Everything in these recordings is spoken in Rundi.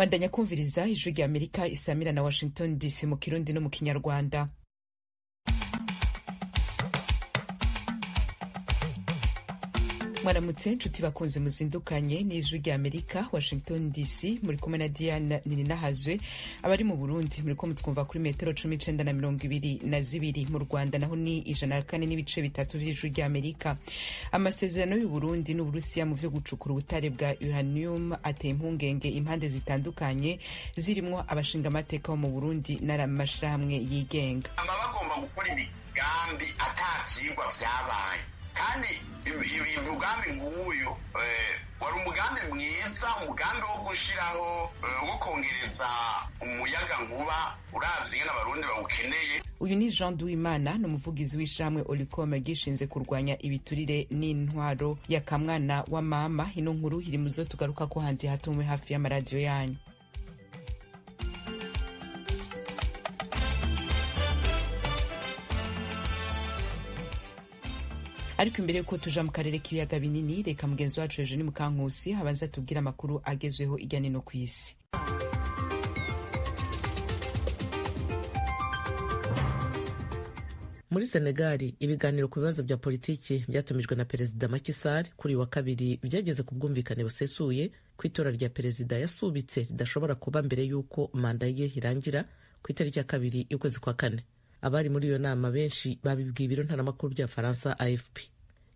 Bandanya kumviriza ijwi rya Amerika isamira na Washington DC mu Kirundi no mu Kinyarwanda. Mwaramutse nshuti bakunze muzindukanye n'ijwi rya Amerika Washington DC, muri kumwe na Diane Nininahazwe. Abari mu Burundi muri ko mutwumva kuri metero 19 na 22, mu Rwanda naho ni 104 n'ibice bitatu vy'ijwi rya Amerika. Amasezerano y'u Burundi n'Uburusiya mu vyo gucukura ubutare bwa uranium ateye impungenge impande zitandukanye zirimwo abashinga amateka mu Burundi n'amashirahamwe yigenga. Bagomba gukora imigambi atavyigwa vyabaye, kandi umugambi nguyu wari umugambi mwiza, umugambi wo gushiraho wo kongereza umuyaga nkuba uravye ingene abarundi bawukeneye. Uyu ni Jean Duimana, n'umuvugizi w'ishamwe Olicom gishinze kurwanya ibiturire n'intwaro ya kamwana wa mama. Ino nkuru iri muzo tugaruka ko handi hatumwe hafi y'amaradiyo yanyu. Ariko imbere yuko tuja mu karere k'ibiyaga binini, reka mugenzi wacu Eugenie Mukankusi abanza tubwira amakuru agezweho irya nino kw'isi. Muri Senegali, ibiganiro ku bibazo bya politiki byatumijwe na Perezida Macky Sall kuri wa kabiri byageze ku bwumvikane busesuye ku itora rya perezida yasubitse ridashobora kuba mbere y'uko manda ye irangira ku itariki ya 2 y'ukwezi kwa 4. Abari muri iyo nama benshi babibwiye ibiro ntaramakuru bya Faransa AFP.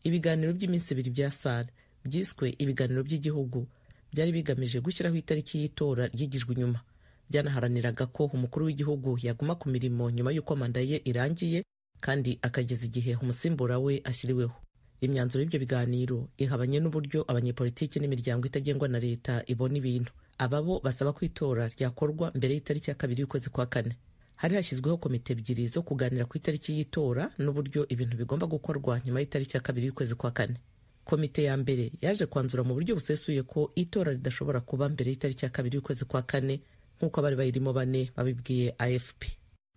Ibiganiro by'iminsi 2 bya Sall byiswe ibiganiro by'igihugu byari bigamije gushyiraho itariki y'itora ryigijwe inyuma. Byanaharaniraga ko umukuru w'igihugu yaguma ku mirimo nyuma y'uko manda ye irangiye kandi akageza igihe umusimbura we ashyiriweho. Imyanzuro y'ibyo biganiro ihabanye n'uburyo abanyepolitiki n'imiryango itagengwa na leta ibona ibintu. Ababo basaba ko itora ryakorwa mbere y'itariki ya 2 y'ukwezi kwa 4. Hari hashyizweho komite ebyiri zo kuganira ku itariki y'itora n'uburyo ibintu bigomba gukorwa nyuma y'itariki ya 2 y'ukwezi kwa 4. Komite ya mbere yaje kwanzura mu buryo busesuye ko itora ridashobora kuba mbere y'itariki ya 2 y'ukwezi kwa 4 nk'uko abari bayirimo bane babibwiye AFP.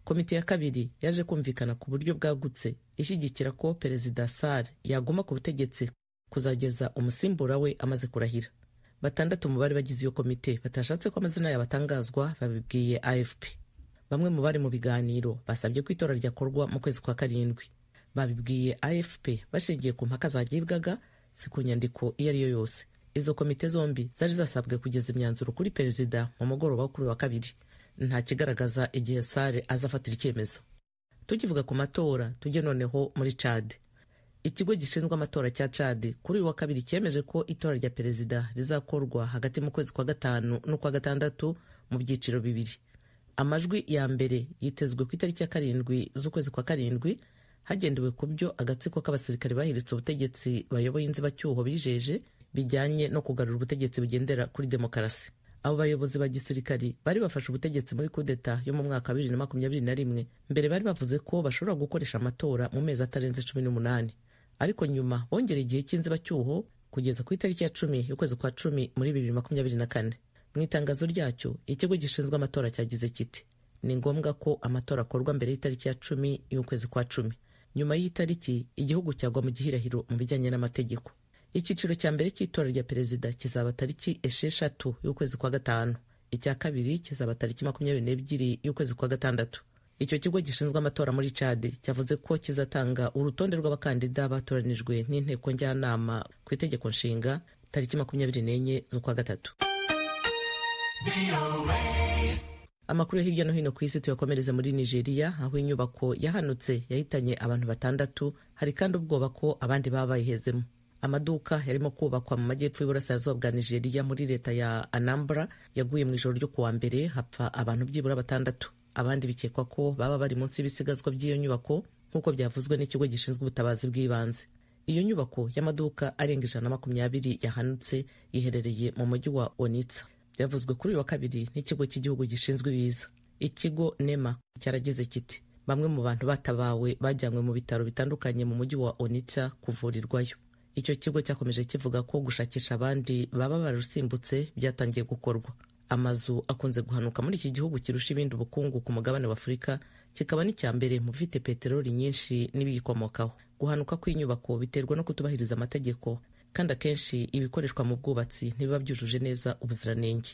Komite ya kabiri yaje kumvikana ku buryo bwagutse ishyigikira ko Perezida Sall yaguma ku butegetsi kuzageza umusimbura we amaze kurahira. 6 mu bari bagize iyo komite batashatse ko amazina yabatangazwa babibwiye AFP. Bamwe mu bari mu biganiro basabye ko itora ryakorwa mu kwezi kwa 7. Babibwiye AFP bashingiye ku mpaka zagibwaga, si ku nyandiko iyo ari yo yose. Izo komite zombi zari zasabwe kugeza imyanzuro kuri perezida mu mugoroba kuri wa 2. Nta kigaragaza igihe Sall azafatira icyemezo. Tukivuga ku matora, tujye noneho muri Chad. Ikigo gishinzwe amatora cya Chad kuri wa 2 cyemeje ko itora rya perezida rizakorwa hagati mu kwezi kwa 5 no kwa 6 mu byiciro 2. Amajwi ya mbere yitezwe ku itariki ya 7 z'ukwezi kwa 7 hagendewe ku byo agatsiko k'abasirikare bahiritse ubutegetsi bayoboye inzibacyuho bijeje bijyanye no kugarura ubutegetsi bugendera kuri demokarasi. Abo bayobozi ba gisirikari bari bafashe ubutegetsi muri kudeta yo mu mwaka 2021. Mbere bari bavuze ko bashobora gukoresha amatora mu mezi atarenze 18, ariko nyuma bongera igihe cy'inzibacyuho kugeza ku itariki ya 10 y'ukwezi kwa 10 muri 2024. Mu itangazo ryacyo, ikigo gishinzwe amatora cyagize kiti ni ngombwa ko amatora akorwa mbere y'itariki ya 10 y'ukwezi kwa 10. Nyuma y'itariki igihugu cyagwa mu gihirahiro mu bijyanye n'amategeko. Icyiciro cya mbere cy'itora rya perezida kizaba tariki 6 y'ukwezi kwa 5. Icya kabiri kizaba tariki 22 y'ukwezi kwa 6. Icyo kigo gishinzwe amatora muri Chad cyavuze ko kizatanga urutonde rw'abakandida batoranijwe n'inteko njyanama ku itegeko nshinga tariki 24 z'ukwa 3. Amakuru hirya no hino ku isi tuyakomereze muri Nigeria, aho inyubako yahanutse yahitanye abantu 6. Hari kandi ubwoba ko abandi baba bayihezemo. Amaduka yarimo kubakwa mu majyepfo y'uburasirazuba bwa Nigeria muri leta ya Anambra yaguye mu ijoro ryo kuwa mbere, hapfa abantu byibura 6. Abandi bikekwa ko baba bari munsi y'ibisigazwa by'iyo nyubako nk'uko byavuzwe n'ikigo gishinzwe ubutabazi bw'ibanze. Iyo nyubako y'amaduka arenga 120 yahanutse iherereye mu mujyi wa Onitsha. Byavuzwe kuri uyu wa 2 n'ikigo cy'igihugu gishinzwe ibiza. Ikigo NEMA cyarageze kiti bamwe mu bantu batabawe bajyanywe mu bitaro bitandukanye mu mujyi wa Onitsha kuvurirwayo. Icyo kigo cyakomeje kivuga ko gushakisha abandi baba barusimbutse byatangiye gukorwa. Amazu akunze guhanuka muri iki gihugu kirusha ibindi ubukungu ku mugabane wa Afurika, kikaba n'icya mbere mu bifite peteroli nyinshi n'ibiyikomokaho. Guhanuka kw'inyubako biterwa no kutubahiriza amategeko, kandi akenshi ibikoreshwa mu bwubatsi ntibiba byujuje neza ubuziranenge.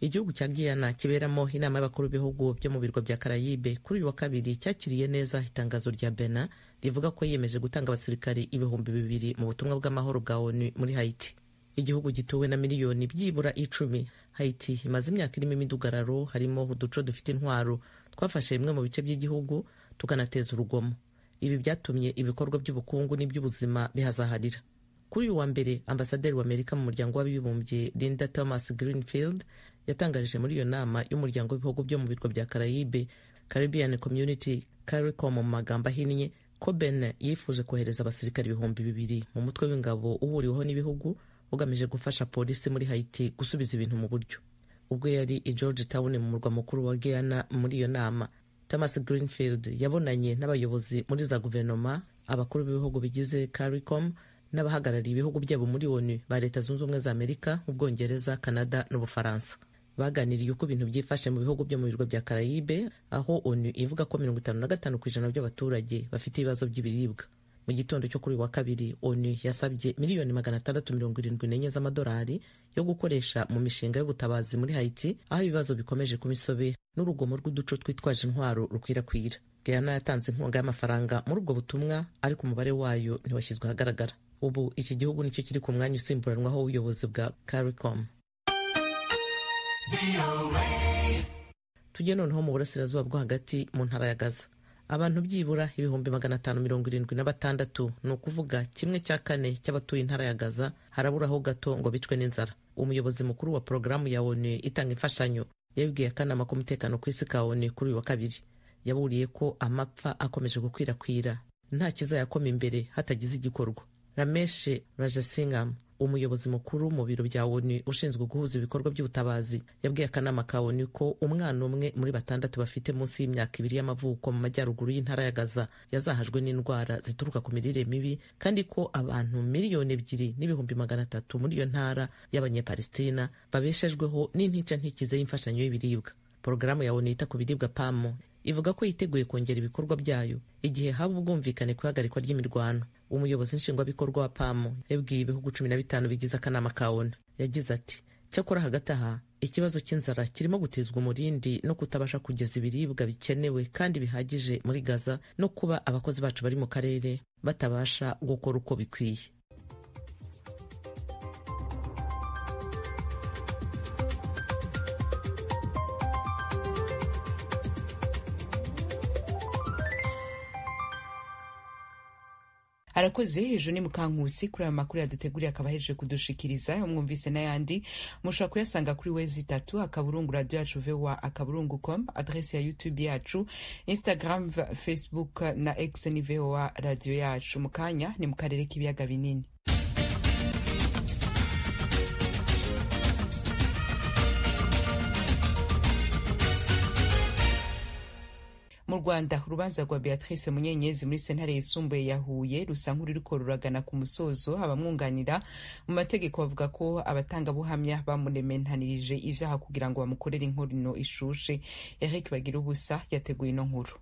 Igihugu cya Guyana kiberamo inama y'abakuru b'ibihugu byo mu birwa bya Karayibe kuri uyu wa kabiri cyakiriye neza itangazo rya Benin rivuga ko yiyemeje gutanga abasirikari 2,000 mu butumwa bw'amahoro bwa ONU muri Haiti. Igihugu gituwe na miliyoni byibura 10. Haiti imaze imyaka irimo imidugararo, harimo uduco dufite intwaro twafashe bimwe mu bice by'igihugu tukanateza urugomo. Ibi byatumye ibikorwa by'ubukungu n'iby'ubuzima bihazaharira. Kuri uyu wa mbere, ambasaderi wa Amerika mu muryango w'abibumbye Linda Thomas Greenfield yatangarije muri iyo nama y'umuryango w'ibihugu byo mu birwa bya Karayibe, Caribbean Community, CARICOM mu magambo ahinnye, ko Benin yifuje kohereza abasirikari 2,000 mu mutwe w'ingabo uhuriweho n'ibihugu ugamije gufasha polisi muri Haiti gusubiza ibintu mu buryo. Ubwo yari i Georgetown mu murwa mukuru wa Guyana muri iyo nama, Thomas Greenfield yabonanye n'abayobozi muri za guverinoma, abakuru b'ibihugu bigize CARICOM n'abahagarariye ibihugu byabo muri ONU ba Leta Zunze Ubumwe za Amerika, Ubwongereza, Canada n'Ubufaransa. Baganiriye uko ibintu byifashe mu bihugu byo mu birwa bya Karayibe, aho ONU ivuga ko 55% by'abaturage bafite ibibazo by'ibiribwa. Mu gitondo cyo kuri wa kabiri, ONU yasabye miliyoni 674 z'amadolari yo gukoresha mu mishinga y'ubutabazi muri Haiti, aho ibibazo bikomeje kuba insobe n'urugomo rw'uduco twitwaje intwaro rukwirakwira. Guyana yatanze inkunga y'amafaranga muri ubwo butumwa, ariko umubare wayo ntiwashyizwe ahagaragara. Ubu iki gihugu nicyo kiri ku mwanya usimburanwaho w'ubuyobozi bwa CARICOM. Tujye noneho mu burasirazuba bwo hagati mu ntara ya Gaza. Abantu byibura 576, ni ukuvuga 1/4 cy'abatuye intara ya Gaza haraburaho gato ngo bicwe n'inzara. Umuyobozi mukuru wa porogaramu ya ONU itanga imfashanyo yabwiye akanama k'umutekano ku isi ka ONU kuri uyu wa kabiri. Yaburiye ko amapfa akomeje gukwirakwira, nta kizayakoma imbere hatagize igikorwa. Ramesh Rajasingham, umuyobozi mukuru mu biro bya ONU ushinzwe guhuza ibikorwa by'ubutabazi, yabwiye akanama ka ONU ko umwana umwe muri 6 bafite munsi y'imyaka 2 y'amavuko mu majyaruguru y'intara ya Gaza yazahajwe n'indwara zituruka ku mirire mibi, kandi ko abantu 2,300,000 muri iyo ntara y'Abanyepalestina babeshejweho n'intica ntikize y'imfashanyo y'ibiribwa. Porogaramu ya ONU yita ku biribwa PAM ivuga ko yiteguye kongera ibikorwa byayo igihe haba ubwumvikane ku ihagarikwa ry'imirwano. Umuyobozi nshingwabikorwa wa PAM yabwiye ibihugu 15 bigize akanama ka ONU, yagize ati: cyakora hagati aha, ikibazo cy'inzara kirimo gutezwa umurindi no kutabasha kugeza ibiribwa bikenewe kandi bihagije muri Gaza, no kuba abakozi bacu bari mu karere batabasha gukora uko bikwiye. Arakoze hejuru ni Mukankusi kuri aya makuru yaduteguriye, akaba hejeje kudushikiriza. Umwumvise n'ayandi mushobora kuyasanga kuri wezi3 akaburungu radio yacu voa.com, adresse ya YouTube yacu, Instagram, Facebook na X ni voa radio yacu. Mukanya ni mu karere k'ibiyaga binini. Mu Rwanda, urubanza rwa Beatrice Munyenyezi muri sentare yisumbuye ya Huye rusa nk'ururiko ruragana ku musozo. Abamwunganira mu mategeko bavuga ko abatangabuhamya bamurementanirije ivyaha kugira ngo bamukorere inkorino ishushe. Eric Bagirubusa yateguye ino nkuru.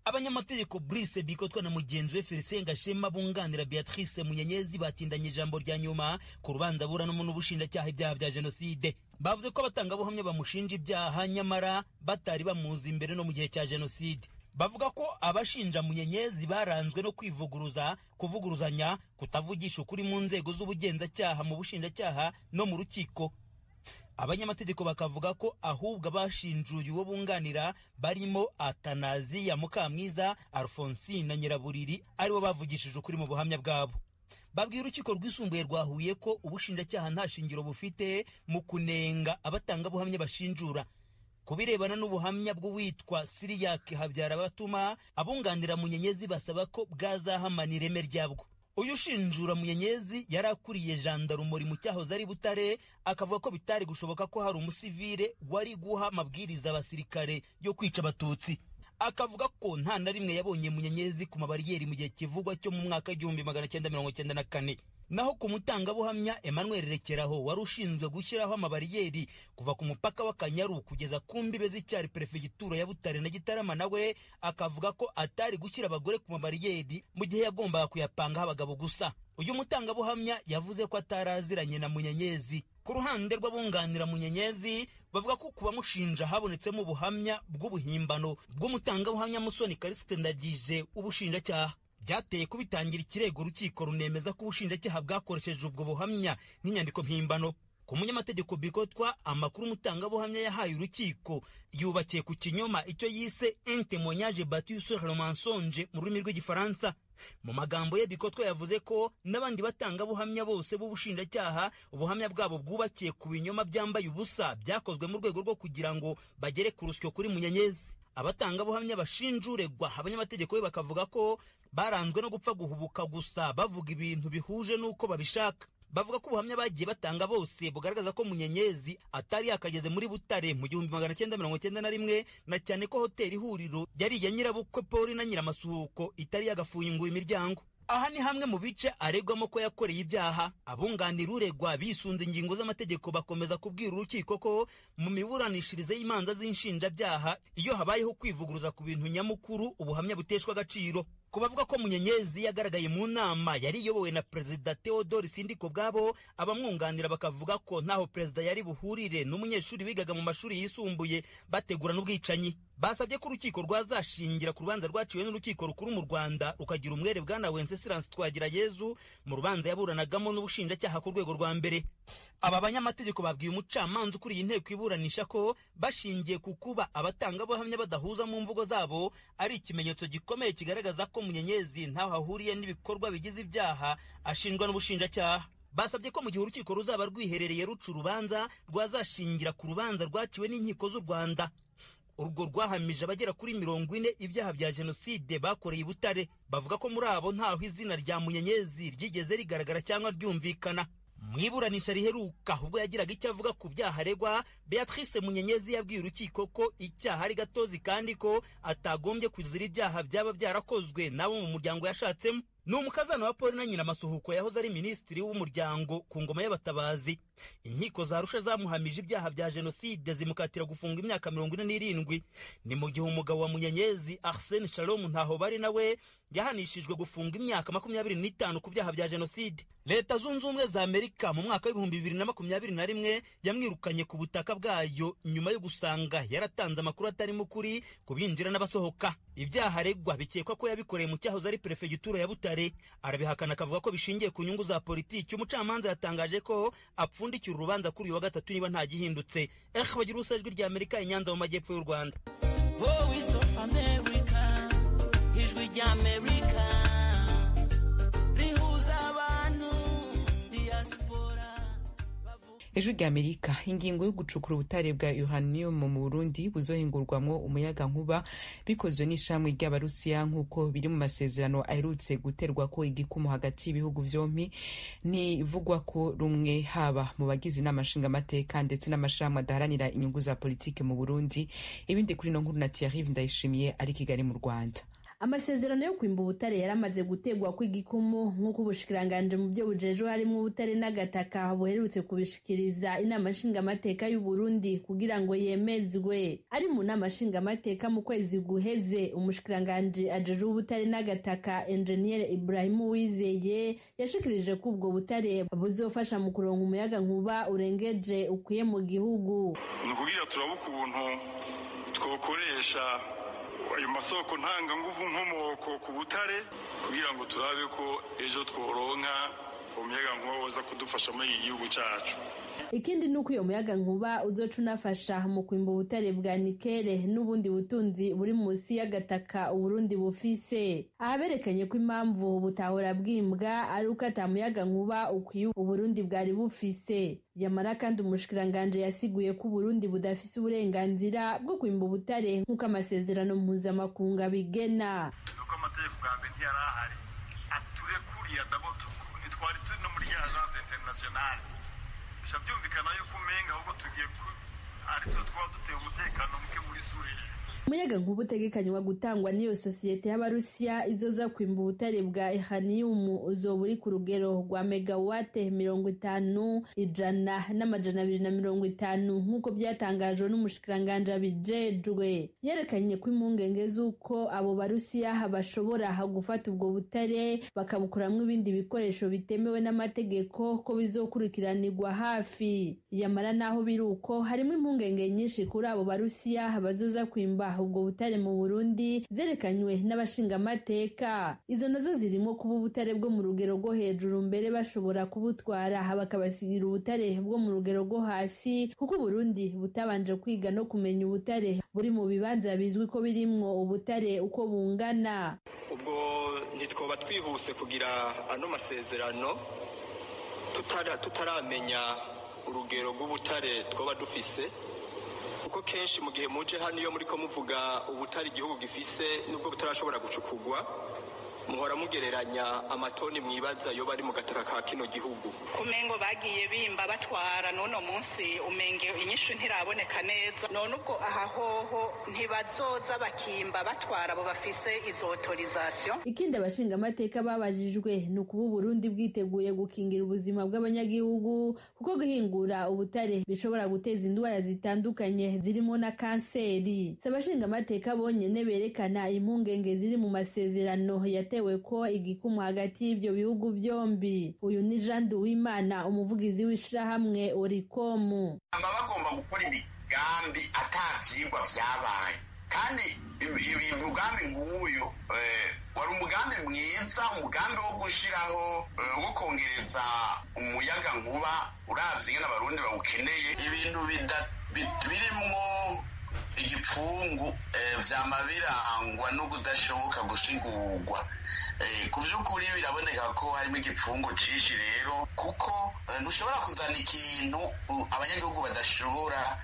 Abanyamategeko Brice Bikotwa na mugenzi we Felicien Gashema bunganira Beatrice Munyenyezi batindanye ijambo rya nyuma ku rubanza burana n'ubushinjacyaha ibyaha bya jenoside. Bavuze ko abatangabuhamya bamushinja ibyaha nyamara batari bamuzi imbere no mu gihe cya jenoside. Bavuga ko abashinja Munyenyezi baranzwe no kuvuguruzanya, kutavugisha ukuri mu nzego z'ubugenzacyaha, mu bushinjacyaha no mu rukiko. Abanyamategeko bakavuga ko ahubwo abashinjuye uwo bunganira barimo Atanaziya Mukamwiza, Alphonsine na Nyiraburiri aribo bavugishije ukuri mu buhamya bwabo. Babwiye urukiko rwisumbuye rwa Huye ko ubushinjacyaha nta shingiro bufite mu kunenga abatangabuhamya bashinjura. Kubirebana n'ubuhamya bw'uwitwa Siriyake Habyarabatuma, abunganira Munyenyezi basaba ko bwazahamana ireme ryabwo. Uyu ushinjura Munyenyezi yarakuriye gendarmerie mu cyahoze ari Butare, akavuga ko bitari gushoboka ko hari umusivile wari guha amabwiriza abasirikare yo kwica abatutsi. Akavuga ko nta na rimwe yabonye Munyenyezi ku mabariyeri mu gihe kivugwa cyo mu mwaka 1994. Naho ku mutangabuhamya Emmanuel Rekeraho wari ushinzwe gushyiraho amabariyeri kuva ku mupaka w'Akanyaru kugeza ku mbibe z'icyari prefegitura ya Butare na Gitarama, nawe akavuga ko atari gushyira abagore ku mabariyeri mu gihe yagombaga kuyapangaho abagabo gusa. Uyu mutangabuhamya yavuze ko ataraziranye na Munyenyezi. Ku ruhande rw'abunganira Munyenyezi bavuga ko kubamushinja habonetsemo ubuhamya bw'ubuhimbano bw'umutangabuhamya Musoni Callixte Ndagije ubushinjacyaha byateye kubitangira ikirego urukiko runemeza ko ubushinjacyaha bwakoresheje ubwo buhamya nk'inyandiko mpimbano. Ku munyamategeko Bikotwa amakuru umutangabuhamya yahaye urukiko yubakiye ku kinyoma icyo yise un témoignage battu sur le mensonge mu rurimi rw'igifaransa. Mu magambo ye Bikotwa yavuze ko n'abandi batangabuhamya bose b'ubushinjacyaha ubuhamya bwabo bwubakiye ku binyoma byambaye ubusa byakozwe mu rwego rwo kugira ngo bagere ku rusyo kuri Munyenyezi. Abatangabuhamya bashinjuregwa abanyamategeko be bakavuga ko baranzwe no gupfa guhubuka gusa bavuga ibintu bihuje n'uko babishaka. Bavuga ko ubuhamya bagiye batanga bose bugaragaza ko Munyenyezi atari yakageze muri Butare mu 1991 na cyane ko hoteli Ihuriro yari ya nyirabukwe Paul na Nyiramasuhuko itari yagafunguye imiryango. Aha ni hamwe mu bice aregwamo ko yakoreye ibyaha. Abunganira uregwa bisunze ingingo z'amategeko bakomeza kubwira urukiko ko mu miburanishirize y'imanza z'inshinjabyaha iyo habayeho kwivuguruza ku bintu nyamukuru ubuhamya buteshwa agaciro. Kubavuga ko Munyenyezi yagaragaye mu nama yari iyobowe na Perezida Theodore Sindikubwabo, abamwunganira bakavuga ko ntaho Perezida yari buhurire n'umunyeshuri wigaga mu mashuri yisumbuye bategura n'ubwicanyi. Basabye ko urukiko rwazashingira ku rubanza rwaciwe n'urukiko rukuru mu Rwanda rukagira umwere bwana Wenceslas Twagirayezu mu rubanza yaburanagamo n'ubushinjacyaha ku rwego rwa mbere. Aba banyamategeko babwiye umucamanza ukuriye inteko iburanisha ko bashingiye ku kuba abatangabuhamya badahuza mu mvugo zabo ari ikimenyetso gikomeye kigaragaza ko Munyenyezi ntaho ahuriye n'ibikorwa bigize ibyaha ashinjwa n'ubushinjacyaha. Basabye ko mu gihe urukiko ruzaba rwiherereye ruca urubanza rwazashingira ku rubanza rwaciwe n'inkiko z'u Rwanda. Urwo rwahamije abagera kuri 40 ibyaha bya jenoside bakoreye i Butare. Bavuga ko muri abo ntaho izina rya Munyenyezi ryigeze rigaragara cyangwa ryumvikana. Mwiburanisha riheruka ubwo yagiraga icyo avuga ku byaha aregwa, Beatrice Munyenyezi yabwiye urukiko ko icyaha ari gatozi kandi ko atagombye kuzira ibyaha byaba byarakozwe nabo mu muryango yashatsemo. Ni umukazana wa Paul na Nyiramasuhuko yahoze ari minisitiri w'umuryango ku ngoma y'abatabazi. Inkiko za Arusha zamuhamije ibyaha bya jenoside zimukatira gufunga imyaka 47. Ni mu gihe umugabo wa Munyenyezi Arsene Shalom ntaho bari nawe yahanishijwe gufunga imyaka 25 ku byaha bya jenoside. Leta Zunze Ubumwe za Amerika mu mwaka wa 2021 yamwirukanye ku butaka bwayo nyuma yo gusanga yaratanze amakuru atarimo ukuri kubinjira n'abasohoka. Ibyaha aregwa bikekwa ko yabikoreye mu cyahoze ari prefegitura ya Butare. Arabihakana akavuga ko bishingiye ku nyungu za politiki. Umucamanza yatangaje ko apfundikira urubanza kuri uyu wa gatatu niba nta gihindutse. Bagira usajwi rya Amerika i Nyanza mu majyepfo y'u Rwanda. Voice of America, ijwi rya Amerika rihuza abantu diaspora. Ijwi rya Amerika, ingingo yo gucukura ubutare bwa uranium mu Burundi buzohingurwamwo umuyaga nkuba bikozwe n'ishamwe ry'Abarusiya nk'uko biri mu masezerano aherutse guterwa ko igikumu hagati y'ibihugu vyompi, nivugwa ko rumwe haba mu bagize inama nshingamateka ndetse n'amashirahamwe adaharanira inyungu za politike mu Burundi. Ibindi kuri no nkuru na Thierry Ndayishimiye ari Kigali mu Rwanda. Amasezerano yo kwimba ubutare yaramaze gutegwa kw'igikumu nk'uko ubushikiranganje mu byo bujejwe harimo ubutare n'agataka buherutse kubishikiriza inama nshingamateka y'u Burundi kugira ngo yemezwe. Ari mu nama nshingamateka mu kwezi guheze, umushikiranganje ajejwe ubutare n'agataka Engineer Ibrahim Uwizeye yashikirije ko ubwo butare buzofasha mu kuronka umuyaga nkuba urengeje ukwiye mu gihugu. Nukugira turabuka ubuntu twokoresha ayo masoko ntanga nguvu nkomoko ku butare kugira ngo turabe ko ejo tworonka umuyaga nkuba woza kudufasha muri iki gihugu cyacu. Ikindi nuko uyo muyaga nkuba uzoca unafasha mu kwimba ubutare bwa nikele n'ubundi butunzi buri munsi y'agataka Uburundi bufise. Aha berekanye ko impamvu butahora bwimbwa ari uko ata muyaga nkuba ukwiye Uburundi bwari bufise. Yamara kandi umushikiranganje yasiguye ko Uburundi budafise uburenganzira bwo kwimba ubutare nk'uko amasezerano mpuzamakungu abigena. Nuko amategeko bwa mbere ntiyarahari aturekuriye adaboto twari turi no muri agence internationale. Byumvikana yuko umenga ahubwo tugiye ariko twaba duteye umutekano muke muri Suriya. Umuyaga nkuba utegekanywa gutangwa n'iyo sosiyete y'Abarusiya izoza kwimba ubutare bwa uranium uzoba uri ku rugero rwa megawate 50, 100 n'amajana 250 nk'uko byatangajwe n'umushikiranganje abijejwe. Yerekanye ko impungenge z'uko abo Barusiya bashobora gufata ubwo butare bakabukuramwo ibindi bikoresho bitemewe n'amategeko ko bizokurikiranirwa hafi. Yamara naho biruko harimo impungenge nyinshi kuri abo barusiya bazoza kwimba ubwo butare mu Burundi zerekanywe n'abashingamateka. Izo nazo zirimo kuba ubutare bwo mu rugero rwo hejuru, mbere bashobora kubutwara bakabasigira ubutare bwo mu rugero rwo hasi, kuko Burundi butabanje kwiga no kumenya ubutare buri mu bibanza bizwi ko birimwo ubutare uko bungana. Ubwo ntitwoba twihuse kugira ano masezerano tutaramenya urugero rw'ubutare twoba dufise, kuko kenshi mu gihe muje hano iyo muriko muvuga ubutare igihugu gifise nubwo butarashobora gucukugwa, muhora mugereranya amatoni mwibaza yo bari mu gataka ka kino gihugu. Kumengo bagiye bimba batwara, none munsi umenge inyishu ntiraboneka neza. None ubwo aha hoho ntibazoza bakimba batwara abo bafise izo autorisation. Ikindi abashingamateka babajijwe ni ukuba Burundi bwiteguye gukingira ubuzima bw'abanyagihugu, kuko guhingura ubutare bishobora guteza indwara zitandukanye zirimo na kanseri. Abashingamateka bonyene berekana impungenge ziri mu masezerano yatewe ko igikumu hagati y'ivyo bihugu byombi. Uyu ni Jean Duwimana, umuvugizi w'ishirahamwe Oricom. Bagomba gukora imigambi atavyigwa vyabaye, kandi umugambi nguyu wari umugambi mwiza, umugambi wo gushiraho wo kongereza umuyaga nkuba uravye ingene abarundi bawukeneye. Ibintu birimwo igipfungu vyama birangwa no kudashoboka gusigurwa. Ku vy'ukuri biraboneka ko harimo igipfungu cishi rero, kuko ntushobora kuzana ikintu abanyagihugu badashobora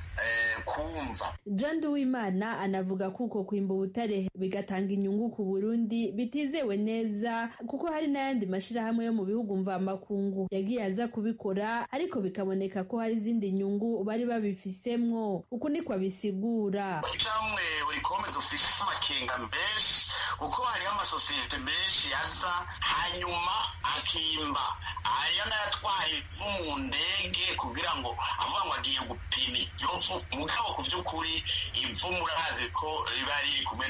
kumva. Jean Duwimana anavuga kuko kwimba ubutare bigatanga inyungu ku Burundi bitizewe neza, kuko hari n'ayandi mashirahamwe yo mu bihugu mvamakungu yagiye aza kubikora, ariko bikaboneka ko hari izindi nyungu bari babifisemwo. Uku niko abisigura. Icamwe Oricom dufise amakenga menshi, kuko hariho amasosiyete menshi yaza hanyuma akimba aya n'ayatwaye ivu mu ndege kugira ngo avuga ngo agiye gupima ivu, mugabo ku vy'ukuri ivu murazi ko riba riri kumwe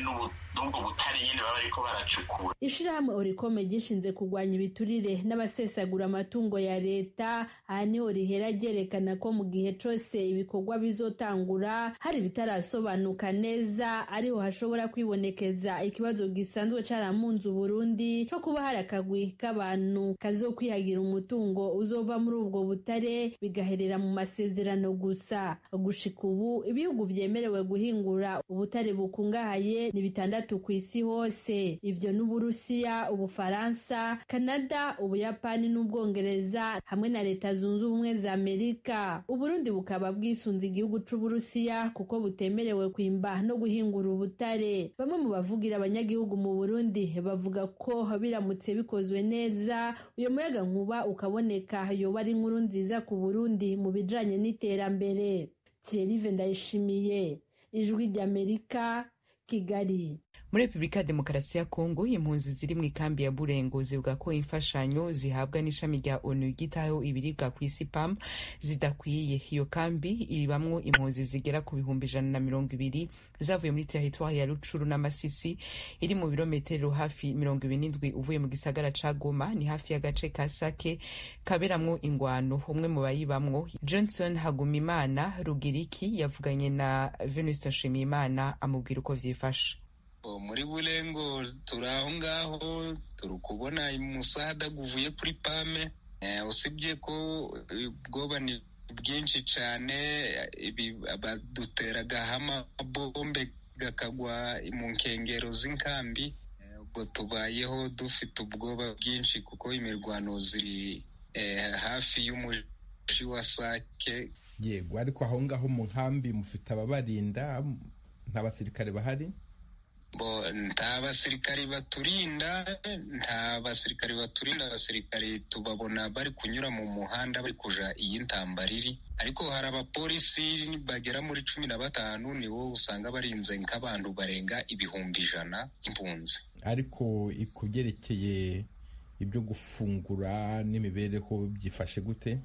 n'ubwo butari nyene baba ariko baracukura. Ishirahamwe Oricom gishinze kurwanya ibiturire n'abasesagura amatungo ya leta, aha niho rihera ryerekana ko mu gihe cose ibikorwa bizotangura hari bitarasobanuka neza, ariho hashobora kwibonekeza ikibazo gisanzwe caramunze Burundi co kuba hari akagwi k'abantu kazokwihagira umutungo uzova muri ubwo butare bigaherera mu masezerano gusa. Gushika ubu ibihugu vyemerewe guhingura ubutare bukungahaye ni 6 kw'isi hose. Ivyo n'Uburusiya, Ubufaransa, Canada, Ubuyapani n'Ubwongereza hamwe na Leta Zunze Ubumwe za Amerika. Uburundi bukaba bwisunze igihugu c'Uburusiya kuko butemerewe kwimba no guhingura ubutare. Bamwe mu bavugira abanyagihugu mu Burundi bavuga ko biramutse bikozwe neza uyo muyaga nkuba ukaboneka yoba ari inkuru nziza ku Burundi mu bijanye n'iterambere. Thierry Ndayishimiye, Ijwi ry'Amerika, Kigali. Muri Republika ya Demokarasi ya Kongo, impunzi ziri mu ikambi ya Burengo zivuga ko imfashanyo zihabwa n'ishami rya ONU ryitaho ibiribwa ku isi PAM zidakwiye. Iyo kambi iribamwo impunzi zigera ku 120 zavuye muri territoire ya Rucuru na Masisi, iri mu birometero hafi 27 uvuye mu gisagara ca Goma, ni hafi y'agace ka Sake kaberamwo ingwano. Umwe mu bayibamwo, Johnson Hagumimana Rugiriki, yavuganye na Venuste Nshimiyimana amubwira uko vyifashe. Muri Burengo turaho ngaho turi kubona umusada guvuye kuri PAME, usibye ko ubwoba ni bwinshi cyane, baduteraga amabombe gakagwa mu nkengero z'inkambi. Ubwo tubayeho dufite ubwoba bwinshi kuko imirwano ziri hafi y'umuji wa Sake. Yego, ariko aho ngaho mu nkambi mufite ababarinda, nta basirikare bahari? Nta basirikari baturinda, abasirikari tubabona bari kunyura mu muhanda bari kuja iyi ntambariri, ariko hari abapolisi bagera muri 15 nibo usanga barinze nk'abantu barenga 100,000 impunzi. Ariko ikubyerekeye ibyo gufungura n'imibereho byifashe gute?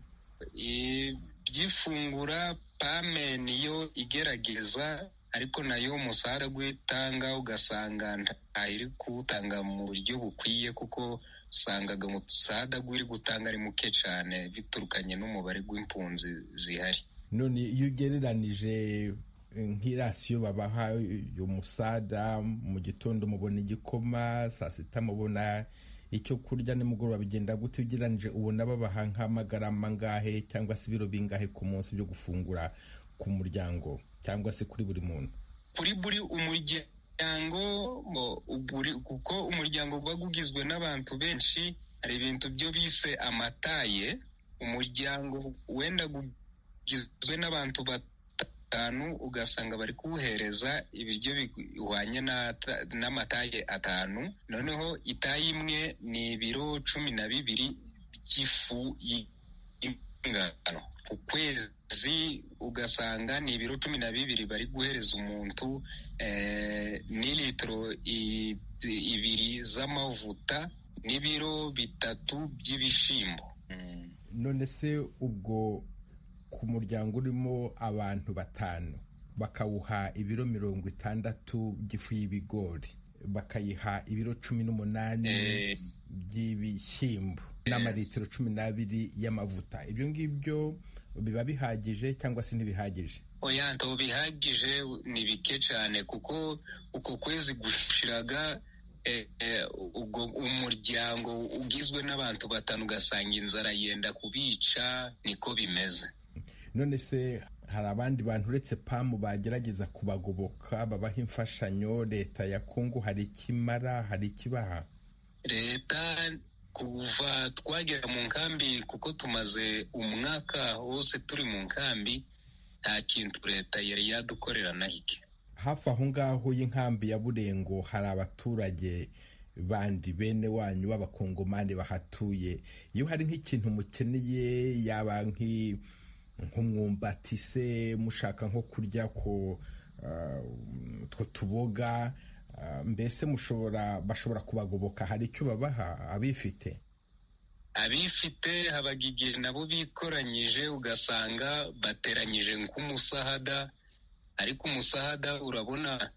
Byifungura PAME niyo igerageza, ariko nayo umusada gwitanga ugasanga ntahiri kuwutanga mu buryo bukwiye, kuko usangaga umusada gwiri gutanga ari muke cyane biturukanye n'umubare gw'impunzi zihari. none iyo ugereranije nk'irasiyo babaha umusada, mu gitondo mubona igikoma, saa sita mubona icyo kurya, nimugoroba bigenda gute ugereranije? ubona babaha nk'amagarama angahe cyangwa se ibiro bingahe ku munsi byo gufungura ku muryango cyangwa se kuri buri muntu? Kuri buri umuryango, kuko umuryango uba ugizwe n'abantu benshi, hari ibintu byo bise amataye. Umuryango wenda ugizwe n'abantu batanu ugasanga bari kuwuhereza ibiryo bihwanye n'amataye 5. noneho itaye imwe ni ibiro 12 by'ifu y'ingano. Ku kwezi ugasanga ni ibiro 12 bari guhereza umuntu, n'ilitiro 2 z'amavuta n'ibiro 3 by'ibishimbo. None se ubwo ku muryango urimo abantu 5 bakawuha ibiro 60 by'ifu y'ibigori, bakayiha ibiro 18 by'ibishyimbo n'amalitiro 12 y'amavuta, ibyo ngibyo biba bihagije cyangwa se ntibihagije? Oya, nto bihagije, ni bike cyane, kuko uko kwezi gushiraga ubwo umuryango ugizwe n'abantu 5 ugasanga inzara yenda kubica, niko bimeze. None se hari abandi bantu uretse PAM bagerageza kubagoboka, babaha imfashanyo? Leta ya Kongo hari ikimara, hari ikibaha? Leta kuva twagera mu nkambi, kuko tumaze umwaka wose turi mu nkambi, nta kintu leta yari yadukorera na hike. Hafi aho ngaho y'inkambi ya Burengo hari abaturage bandi bene wanyu b'abakongomani bahatuye. Iyo hari nk'ikintu mukeneye, yaba nk'umwumbati se, mushaka nko kurya ko tuboga, mbese bashobora kubagoboka, hari icyo babaha abifite? Abifite habaga igihe nabo bikoranyije, ugasanga bateranyije nk'umusahada, ariko umusahada urabona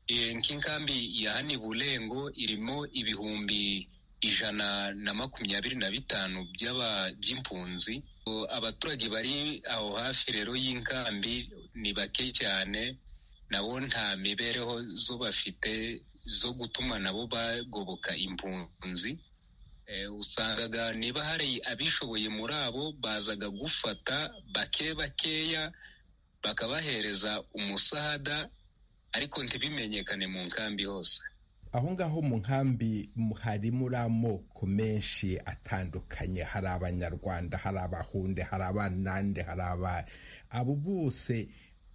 nk'inkambi ya hani Burengo irimo ibihumbi 125 by'impunzi. Abaturage bari aho hafi rero y'inkambi ni bake cyane, nabo nta mibereho zo bafite zo gutuma nabo bagoboka impunzi. Usangaga niba hari abishoboye muri abo bazaga gufata bakeya bakabahereza umusahada, ariko ntibimenyekane mu nkambi hose. Aho ngaho mu nkambi hari muri amoko menshi atandukanye, hari Abanyarwanda, hari Abahunde, hari Abanande, hari abo bose,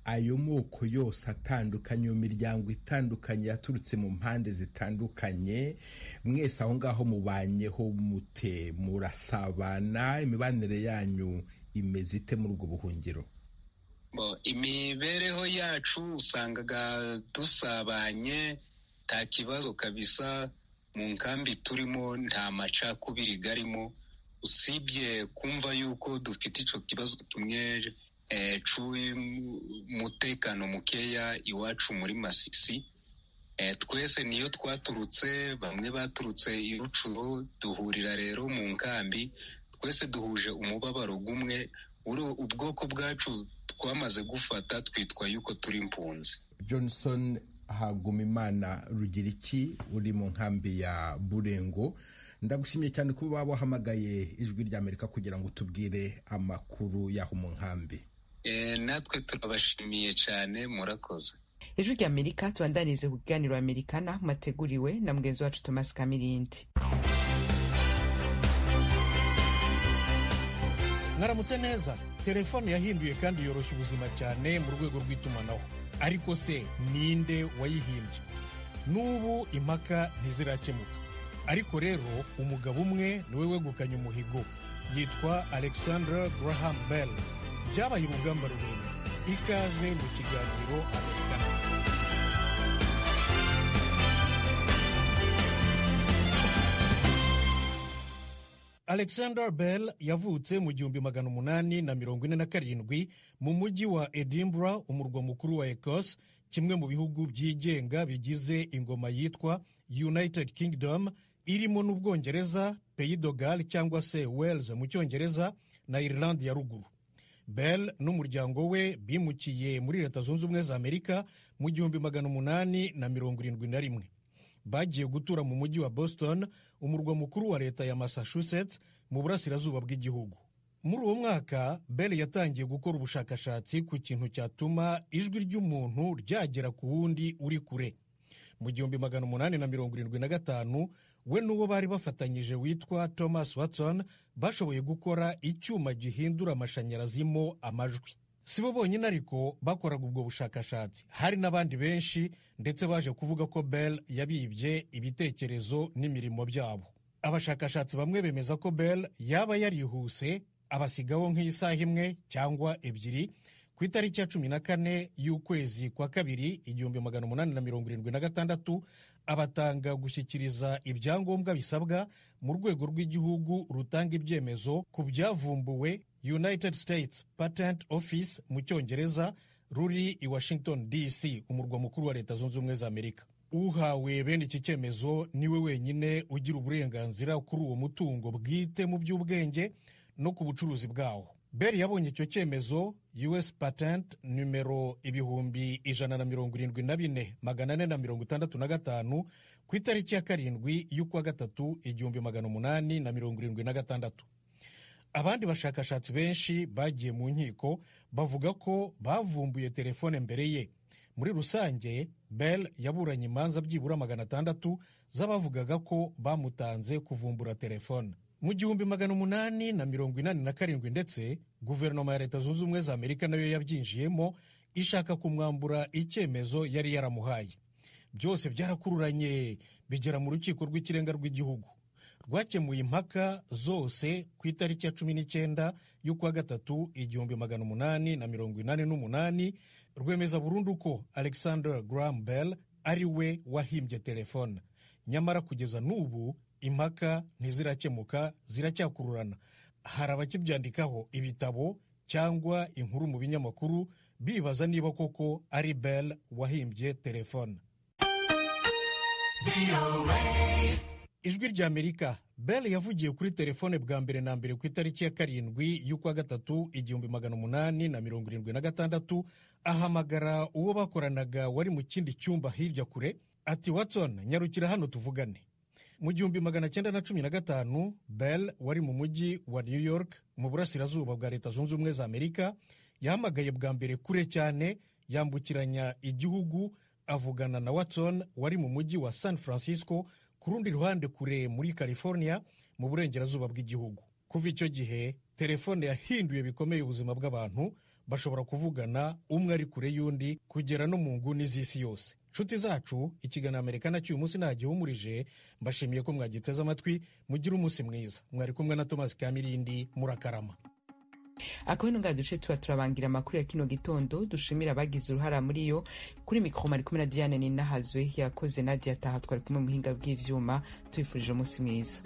ayo moko yose atandukanye, iyo miryango itandukanye yaturutse mu mpande zitandukanye, mwese aho ngaho mubanyeho mute? Murasabana? imibanire yanyu imeze ite muri ubwo buhungiro? Imibereho yacu usangaga dusabanye, nta kibazo kabisa. Mu nkambi turimo nta macakubiri garimo, usibye kumva yuko dufite ico kibazo kimwe c'umutekano mukeya iwacu muri Masisi. Twese niyo twaturutse, bamwe baturutse i Rucuro, duhurira rero mu nkambi, twese duhuje umubabaro gumwe. Ubwoko bwacu twamaze gufata, twitwa yuko turi impunzi. Johnson Hagumimana Rugiriki, uri mu nkambi ya Burengo, ndagushimiye cyane kuba wahamagaye Ijwi ry'Amerika kugira ngo tubwire amakuru y'aho mu nkambi. Natwe turabashimiye cyane, murakoze. Ijwi ry'Amerika tubandanize ku kiganiro Amerikana mwateguriwe na mugenzi wacu Thomas Kamirindi. Mwaramutse neza. Telefone yahinduye kandi yoroshya ubuzima cyane mu rwego rw'itumanaho. Ariko se ninde wayihimbye? N'ubu impaka ntizirakemuka. Ariko rero umugabo umwe niwe wegukanye umuhigo, yitwa Alexander Graham Bell. Byabaye urugamba runini. Ikaze mu kiganiro Amerikana. Alexander Bell yavutse mu 1847 mu mujyi wa Edinburgh, umurwa mukuru wa Ecosse, kimwe mu bihugu byigenga bigize ingoma yitwa United Kingdom, irimo n'Ubwongereza, Pays de Galles cyangwa se Wales mu Cyongereza, na Ireland ya ruguru. Bell n'umuryango we bimukiye muri Leta Zunze Ubumwe za Amerika mu 1871. Bagiye gutura mu mujyi wa Boston, umurwa mukuru wa leta ya Massachusetts mu burasirazuba bw'igihugu. Muri uwo mwaka Bell yatangiye gukora ubushakashatsi ku kintu cyatuma ijwi ry'umuntu ryagera ku wundi uri kure. Mu 1875 we n'uwo bari bafatanyije witwa Thomas Watson bashoboye gukora icyuma gihindura amashanyarazi mo amajwi. Sibo bonyine ariko bakoraga ubwo bushakashatsi, hari n'abandi benshi, ndetse baje kuvuga ko Bell yabibye ibitekerezo n'imirimo byabo. Abashakashatsi bamwe bemeza ko Bell yaba yarihuse abasigaho nk'isaha imwe cyangwa ebyiri ku itariki ya 14 y'ukwezi kwa kabiri 1876, abatanga gushyikiriza ibyangombwa bisabwa mu rwego rw'igihugu rutanga ibyemezo ku byavumbuwe, United States Patent Office mu Cyongereza, ruri i Washington DC, umurwa mukuru wa Leta Zunze Ubumwe za Amerika. Uhawe bene iki cyemezo niwe wenyine ugira uburenganzira kuri uwo mutungo bwite mu by'ubwenge no ku bucuruzi bwawo. Bell yabonye icyo cyemezo US Patent numero 174465 ku itariki ya 7 y'ukwa gatatu 1876. Abandi bashakashatsi benshi bagiye mu nkiko bavuga ko bavumbuye telefone mbere ye. Muri rusange Bell yaburanye imanza byibura 600 z'abavugaga ko bamutanze kuvumbura telefone. Mu 1887 ndetse guverinoma ya Leta Zunze Ubumwe za Amerika nayo yabyinjiyemo ishaka kumwambura icyemezo yari yaramuhaye. Byose byarakururanye bigera mu rukiko rw'ikirenga rw'igihugu. Rwakemuye impaka zose ku itariki ya 19 y'ukwa gatatu 1888, rwemeza burundu ko Alexander Graham Bell ari we wahimbye telefone. Nyamara kugeza n'ubu impaka ntizirakemuka, ziracyakururana. Hari abakibyandikaho ibitabo cyangwa inkuru mu binyamakuru bibaza niba koko ari Bell wahimbye telefone. Ijwi rya Amerika. Bell yavugiye kuri telefone bwa mbere na mbere ku itariki ya 7 y'ukwa gatatu 1876, ahamagara uwo bakoranaga wari mu kindi cyumba hirya kure, ati Watson, nyarukira hano tuvugane. Mu 1915 Bell wari mu mujyi wa New York mu burasirazuba bwa Leta Zunze Ubumwe za Amerika yahamagaye bwa mbere kure cyane, yambukiranya igihugu avugana na Watson wari mu mujyi wa San Francisco ku rundi ruhande kure muri California mu burengerazuba bw'igihugu. Kuva icyo gihe telefone yahinduye bikomeye ubuzima bw'abantu, bashobora kuvugana umwe ari kure y'undi kugera no mu nguni z'isi yose. Nshuti zacu, ikiganiro Amerikana cy'uyu munsi nagihumurije, mbashimiye ko mwagiteze amatwi. Mugire umunsi mwiza. Mwari kumwe na Thomas Kamirindi, murakarama. Akabino nga duce tuba turabangira amakuru ya kino gitondo. Dushimira abagize uruhara muri yo. Kuri mikro mari kumwe na Diane Ninahazwe, yakoze Nadia Taha, twari kumwe mu buhinga bw'ivyuma. Tubifurije umunsi mwiza.